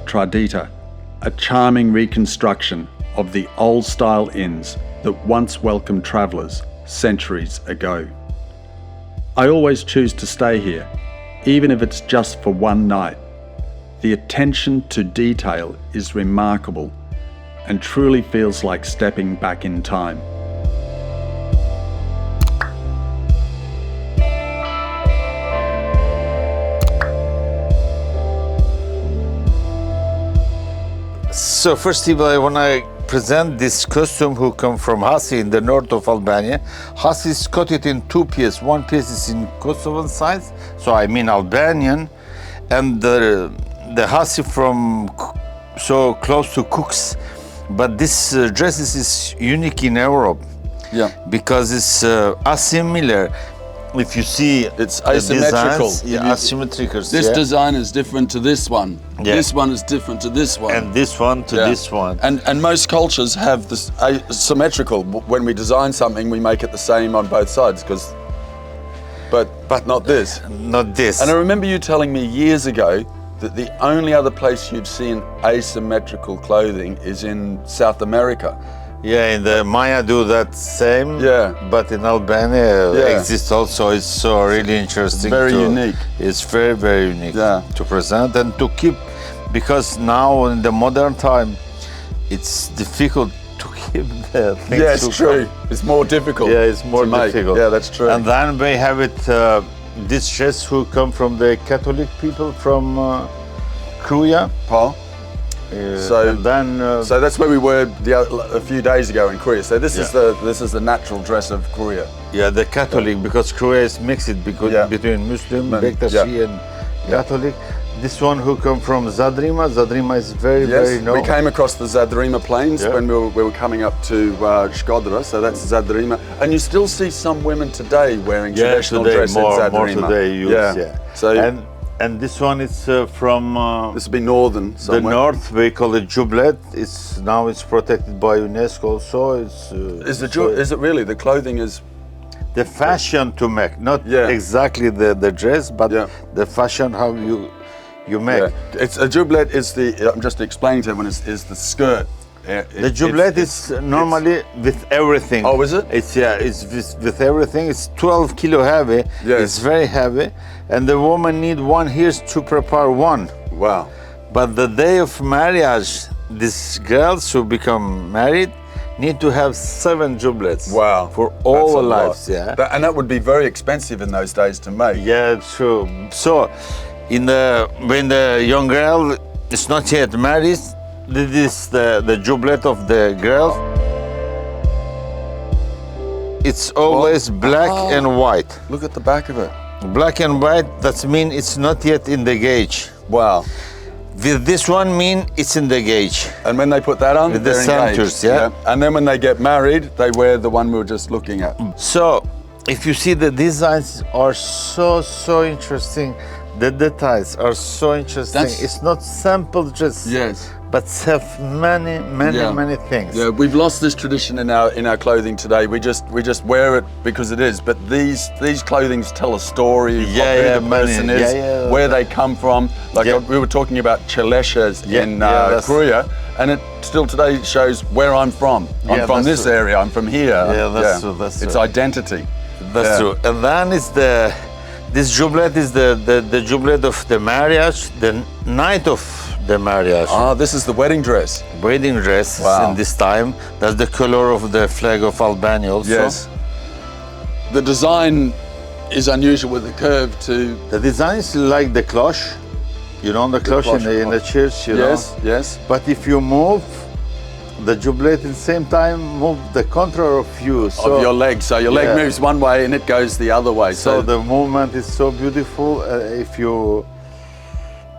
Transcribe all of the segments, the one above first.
Tradita, a charming reconstruction of the old-style inns that once welcomed travellers centuries ago. I always choose to stay here, even if it's just for one night. The attention to detail is remarkable and truly feels like stepping back in time. So first of all, I want to present this costume who come from Hasi in the north of Albania. Hasi is cut it in two pieces. One piece is in Kosovan size, so I mean Albanian, and the Hasi from so close to Cooks. But this dress is unique in Europe, because it's asimilar. If you see, it's asymmetrical. Asymmetrical. This design is different to this one. Yeah. This one is different to this one. And this one to this one. And most cultures have this symmetrical. When we design something, we make it the same on both sides, but not this. Not this. And I remember you telling me years ago that the only other place you've seen asymmetrical clothing is in South America. Yeah, in the Maya do that same. Yeah. But in Albania exists also. It's so really interesting. Very unique. It's very, very unique to present and to keep, because now in the modern time, it's difficult to keep the things. Yeah, it's true. It's more difficult. Yeah, it's more difficult. Yeah, that's true. And then we have it, this dress who come from the Catholic people from Kruja. Paul? So that's where we were a few days ago in Korea. So this is the natural dress of Korea. Yeah, the Catholic, because Korea is mixed between Muslim, Bektashi and Catholic. This one who come from Zadrima. Zadrima is very known. We came across the Zadrima plains when we were coming up to Shkodra, so that's Zadrima. And you still see some women today wearing traditional dress in Zadrima. More today used, So and this one is from this would be northern somewhere. The north. We call it Jubleta. It's protected by UNESCO also. Is it really? The clothing is the fashion to make, not exactly the dress, but the fashion how you make. Yeah. It's a Jubleta is I'm just explaining to everyone is the skirt. The Jubleta is normally with everything. Oh, is it? It's with everything. It's 12 kilo heavy. Yes. It's very heavy, and the woman need 1 year to prepare one. Wow. But the day of marriage, these girls who become married need to have 7 Jubletas. Wow. For all their lives. Yeah. And that would be very expensive in those days to make. Yeah, true. So, when the young girl is not yet married, this is the Jubleta of the girl. It's always black and white. Look at the back of it. Black and white, that means it's not yet in the gauge. Wow. With this one mean it's in the gauge. And when they put that on, with the centers, And then when they get married, they wear the one we were just looking at. So, if you see, the designs are so interesting. The details are so interesting. It's not simple just. Yes. But have many things. Yeah, we've lost this tradition in our clothing today. We just wear it because it is. But these clothings tell a story of who the person is, where they come from. Like we were talking about Cheleshas in Korea, and it still today shows where I'm from. I'm from this area. I'm from here. Yeah, that's true. That's it's identity. That's true. And then is this Jubleta is the Jubleta of the marriage, the night of the marriage. Ah, this is the wedding dress. Wedding dress in this time. That's the color of the flag of Albania also. Yes. The design is unusual with the curve too. The design is like the cloche. You know, the cloche in the church, you know. Yes. But if you move the Jubleta at the same time, move the contour of you. Of your leg. So your leg moves one way and it goes the other way. So the movement is so beautiful.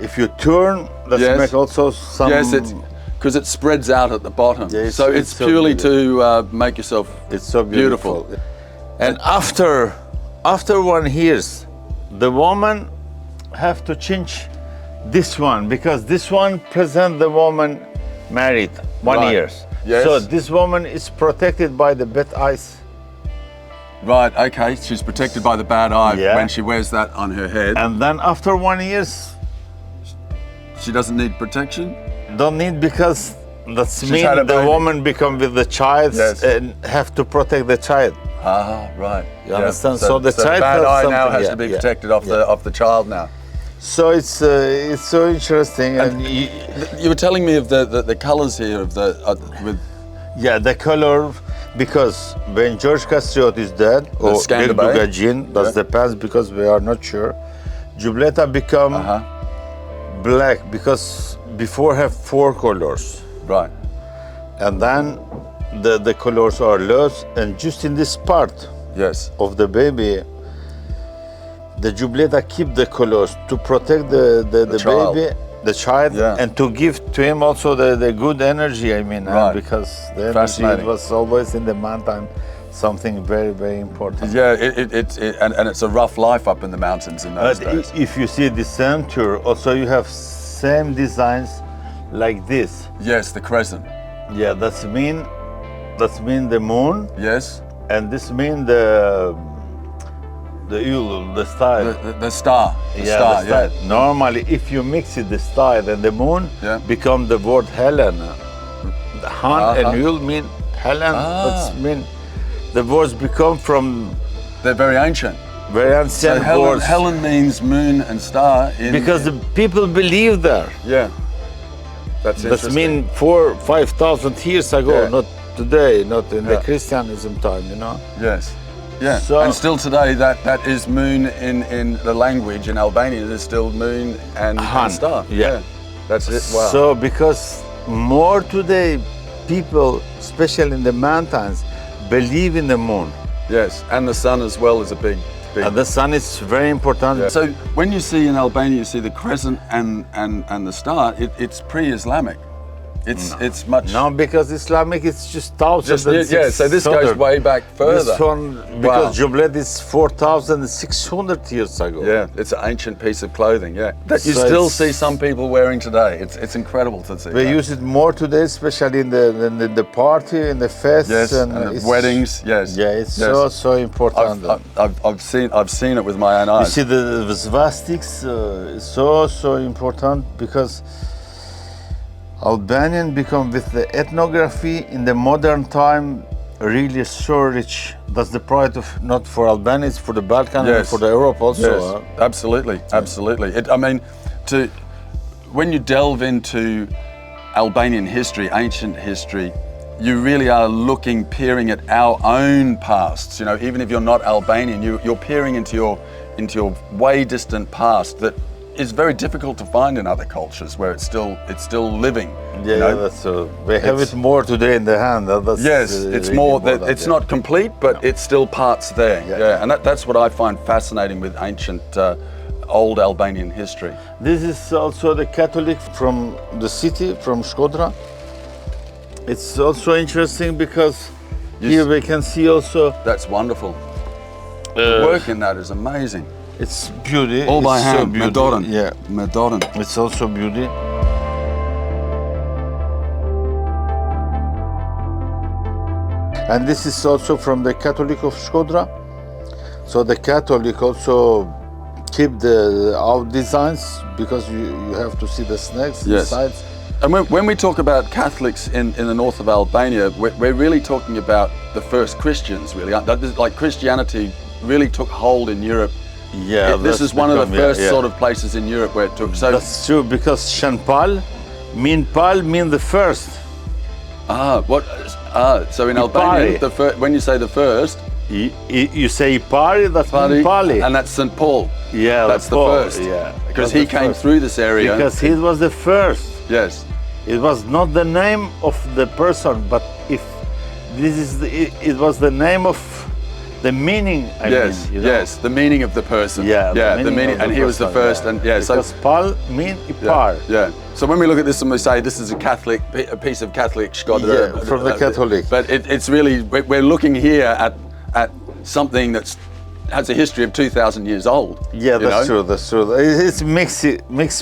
If you turn, let's make also some. Yes, because it spreads out at the bottom. Yeah, so it's purely to make yourself. It's so beautiful. And after 1 year, the woman have to change this one, because this one present the woman married 1 year. Yes. So this woman is protected by the bad eyes. Right, okay, she's protected by the bad eye when she wears that on her head. And then after 1 year, She doesn't need protection? Don't need, because that's She's mean had a the baby. woman become with the child and have to protect the child. Ah, right. You understand? So the child bad has eye now something, has yeah, to be yeah, protected off the child now. So it's so interesting, and You were telling me of the colours here of the with yeah, the color, because when George Castriot is dead, or Scandirbay. Gagin, that depends, because we are not sure. Jubleta become black, because before have 4 colors, right. and then the colors are lost, and just in this part Yes. of the baby, the Jubleta keep the colors to protect the child. baby, the child, Yeah. and to give to him also the good energy. I mean, Right. because the energy Fascinating. was always in the mountain, something very, very important. Yeah, and it's a rough life up in the mountains in those But days. if you see the center, also you have same designs like this. Yes, the crescent. Yeah, that's mean the moon, Yes, and this mean the Yule, the star. the star. The Yeah, star. the star. Yeah. Normally, if you mix it, the star and the moon become the word Helena. Han and Yule mean Helen. That's mean the words become from They're very ancient. very So ancient Helen, words. Helen means moon and star. Because the people believe there. Yeah. That's That's interesting. mean 4,000 to 5,000 years ago, Yeah. not today, not in the Yeah. Christianism time, you know. Yes. Yeah. So- and still today, that is moon in the language in Albanian is still moon and Han. star. Yeah. That's it. Wow. So because more today, people, especially in the mountains, believe in the moon. yes, and the sun as well is a big. And the sun is very important. Yeah. So when you see in Albania, you see the crescent and the star. It's pre-Islamic. It's much. No, because Islamic it's just thousands. Just, so this goes way back further. This one, because Jubleta is 4,600 years ago. Yeah, it's an ancient piece of clothing. Yeah, that you So still it's- see some people wearing today. It's incredible to see. We that. use it more today, especially in the party, in the fests, Yes, and it's- weddings. Yes. Yeah, it's yes. so important. I've seen it with my own You eyes. see, the swastiks is so important, because Albanian become with the ethnography in the modern time really so rich. That's the pride of not for Albania, it's for the Balkan and Yes. for the Europe also. Yes, absolutely, absolutely. I mean, when you delve into Albanian history, ancient history, you really are peering at our own pasts. You know, even if you're not Albanian, you're peering into your way distant past that is very difficult to find in other cultures where it's still living. Yeah, you know? that's we have it more today in the hand. That's Yes, it's really more that important, it's yeah. not complete, but it's still parts there. Yeah. Yeah, and that's what I find fascinating with ancient, old Albanian history. This is also the Catholic from the city, from Shkodra. It's also interesting because here we can see also That's wonderful. The work in that is amazing. it's beauty. All by it's hand, so beauty. Medoran. Yeah, Medoran. it's also beauty. And this is also from the Catholic of Shkodra. So the Catholic also keep the out designs, because you have to see the snakes Yes. inside. And when we talk about Catholics in the north of Albania, we're really talking about the first Christians, really. Like Christianity really took hold in Europe. Yeah, This is one of the first sort of places in Europe where it took. So That's true, because Shanpal mean the first. So in Albania, when you say the first, You say Pari, that's mean Pali. and that's St. Paul. Yeah, That's the Paul, first. Yeah, Because that's he the came first. through this area. Because he was the first. Yes. It was not the name of the person, but if this is it was the name of the meaning. I Yes, mean, you know? yes, the meaning of the person. Yeah, the meaning, of and the he was the person, first, yeah. and yeah, so because Pal mean Ipar. yeah. So when we look at this and we say this is a piece of Catholic Shkodra, Yeah, from the Catholic. but it's really we're looking here at something that's has a history of 2,000 years old. Yeah, that's true. That's true. It's mixed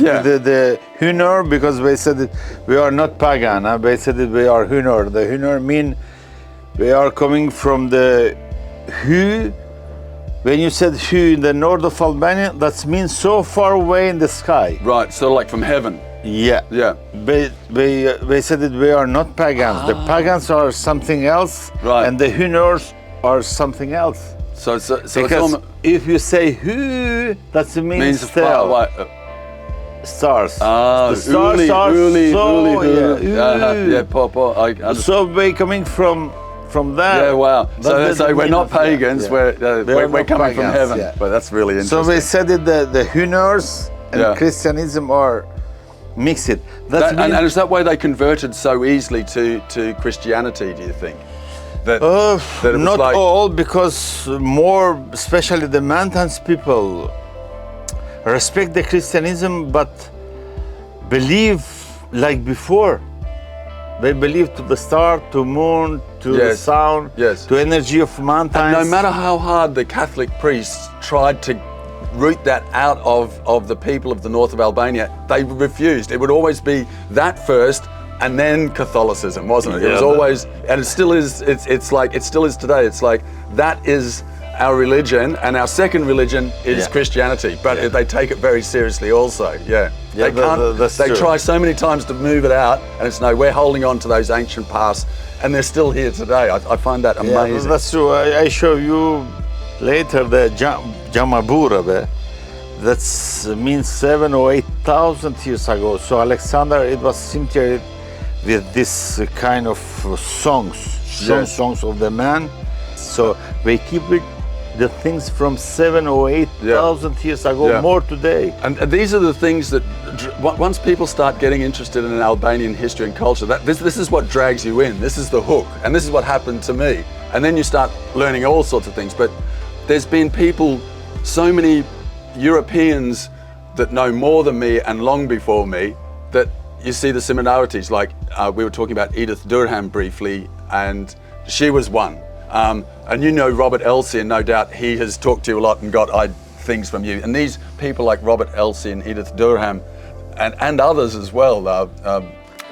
Yeah. with the Hunor, because we said that we are not Pagan. We said that we are Hunor. The Hunor mean we are coming from the Hu. When you said Hu in the north of Albania, that means so far away in the sky. Right, sort of like from heaven. Yeah. Yeah. They said that we are not pagans. The pagans are something else, Right. and the Hunners are something else. So it's Because almost, if you say Hu, that means means far star. away. Stars. Ah, the stars uli, are uli, so uli, uli. yeah. Yeah, Papa. I understand. So we coming from that. Yeah, wow. So That they say doesn't we're mean not that, yeah, pagans. yeah. We're They are we're not coming from pagans, heaven. yeah. But that's really So interesting. we said that the Hunners and Yeah. Christianism are mixed. That's and is that why they converted so easily to Christianity? Do you think? That it was not like, all, because more, especially the mountains people, respect the Christianism, but believe like before. They believe to the star, to moon, to the Yes. sound, Yes. to energy of mountains. no matter how hard the Catholic priests tried to root that out of the people of the north of Albania, they refused. It would always be that first, and then Catholicism, wasn't it? It was Yeah, always, and it still is. It's like it still is today. It's like that is our religion, and our second religion is Yeah. Christianity. But Yeah. they take it very seriously, also. Yeah, they can't. that's They true. try so many times to move it out, and it's no. We're holding on to those ancient pasts, and they're still here today. I find that Yeah, amazing. that's true. I show you later the Jamabura. That means 7,000 or 8,000 years ago. So Alexander, it was cemetery with this kind of songs, Yes. songs of the man. So they keep it, the things from 7,000 or 8,000 years ago, Yeah. more today. And these are the things that, once people start getting interested in Albanian history and culture, this is what drags you in. This is the hook. And this is what happened to me. And then you start learning all sorts of things. But there's been people, so many Europeans that know more than me and long before me, that you see the similarities. Like we were talking about Edith Durham briefly, and she was one. And you know Robert Elsie, and no doubt he has talked to you a lot and got things from you. And these people like Robert Elsie and Edith Durham, and others as well,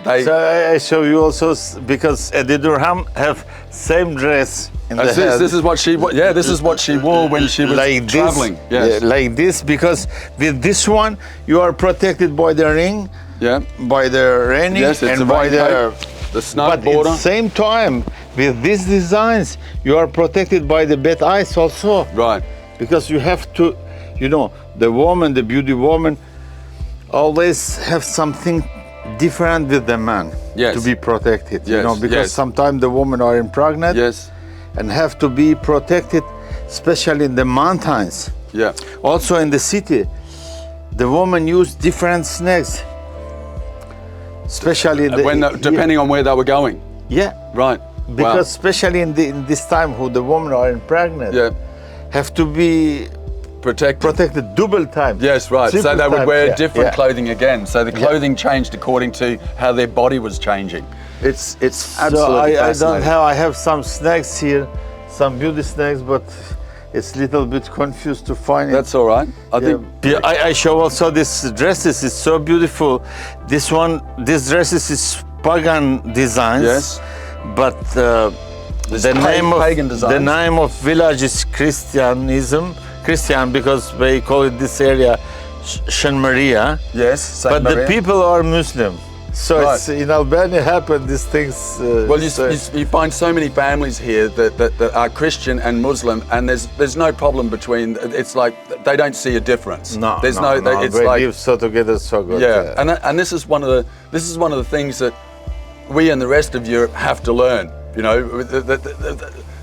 they. So I show you also, because Edith Durham have same dress in the head. This is what she. Yeah, this is what she wore when she was like traveling. This, Yes. yeah, like this, because with this one you are protected by the ring, Yeah. by the raining, Yes, it's and a by raincoat, the the snug but border. at the same time, with these designs, you are protected by the bad eyes also. Right. Because you have to, you know, the woman, the beauty woman, always have something different with the man. Yes. To be protected. You Yes, know, because yes. sometimes the women are impregnant. Yes. And have to be protected, especially in the mountains. Yeah. Also in the city, the woman used different snakes, especially in the, Depending on where they were going. yeah, Right. because especially in this time, who the women are pregnant, Yeah. have to be protected double time. Yes, right. So triple they would time, wear yeah, different yeah. clothing again. So the clothing changed according to how their body was changing. It's absolutely So I don't fascinating. have. I have some snacks here, some beauty snacks, but it's a little bit confused to find it. That's all right. I think. Yeah, I show also this dresses. It's so beautiful. This dresses is Pagan designs. Yes. But the name of pagan designs. the name of village is Christian, because they call it this area Shan Maria. Yes. Saint But Maria. the people are Muslim. So Right. it's, in Albania happen these things. Well, you find so many families here that are Christian and Muslim, and there's no problem between. It's like they don't see a difference. no, there's no, It's they like live so together so good. yeah, and this is one of the things that we and the rest of Europe have to learn. You know,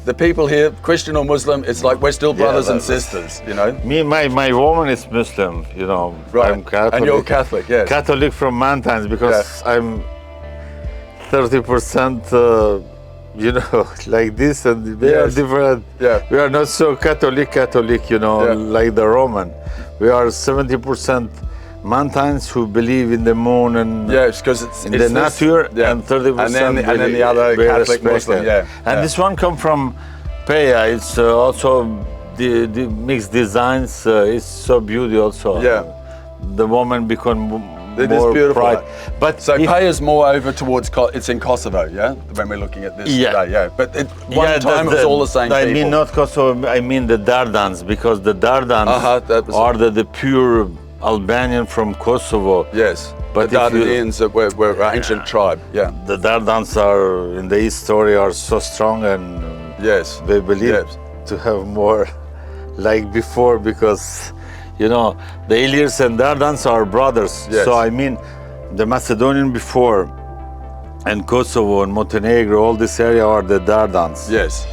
the people here, Christian or Muslim, it's like we're still brothers and sisters. You know. Me, my woman is Muslim, you know. Right. I'm Catholic. And you're Catholic, yes. Catholic from mountains, because I'm 30%, you know, like this, and they are Yes. different. Yeah. We are not so Catholic, you know, Yeah. like the Roman. We are 70% mountains who believe in the moon and Yes, because it's in it's the this- nature, yeah. and 30% and then the other we Catholic respect Muslim, it. yeah. And yeah. this one come from Peja. It's also the mixed designs. It's so beautiful also. Yeah. The woman become It is more beautiful. bright. But So if- Peja's more over towards it's in Kosovo, yeah. When we're looking at this Yeah. today, yeah. But one time it was all the same I people. mean not Kosovo. I mean the Dardans, because the Dardans That was- are the pure Albanian from Kosovo. Yes. But the Dardanians that were an ancient tribe. Yeah. The Dardans are in the history are so strong, and yes, they believe to have more like before, because you know the Illyrs and Dardans are brothers. Yes. So I mean, the Macedonian before, and Kosovo and Montenegro, all this area are the Dardans. Yes.